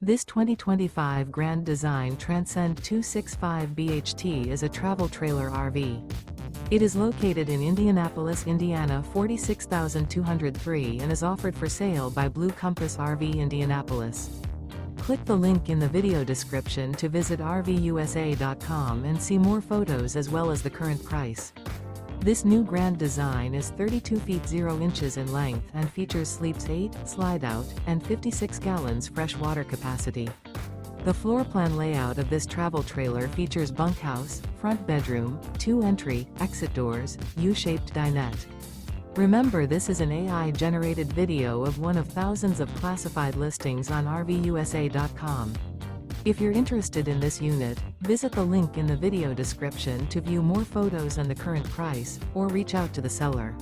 This 2025 Grand Design Transcend 265 BHT is a travel trailer RV. It is located in Indianapolis, Indiana 46203 and is offered for sale by Blue Compass RV Indianapolis. Click the link in the video description to visit RVUSA.com and see more photos as well as the current price. This new Grand Design is 32 feet 0 inches in length and features sleeps 8, slide-out, and 56 gallons fresh water capacity. The floor plan layout of this travel trailer features bunkhouse, front bedroom, 2 entry, exit doors, U-shaped dinette. Remember, this is an AI-generated video of one of thousands of classified listings on RVUSA.com. If you're interested in this unit, visit the link in the video description to view more photos and the current price, or reach out to the seller.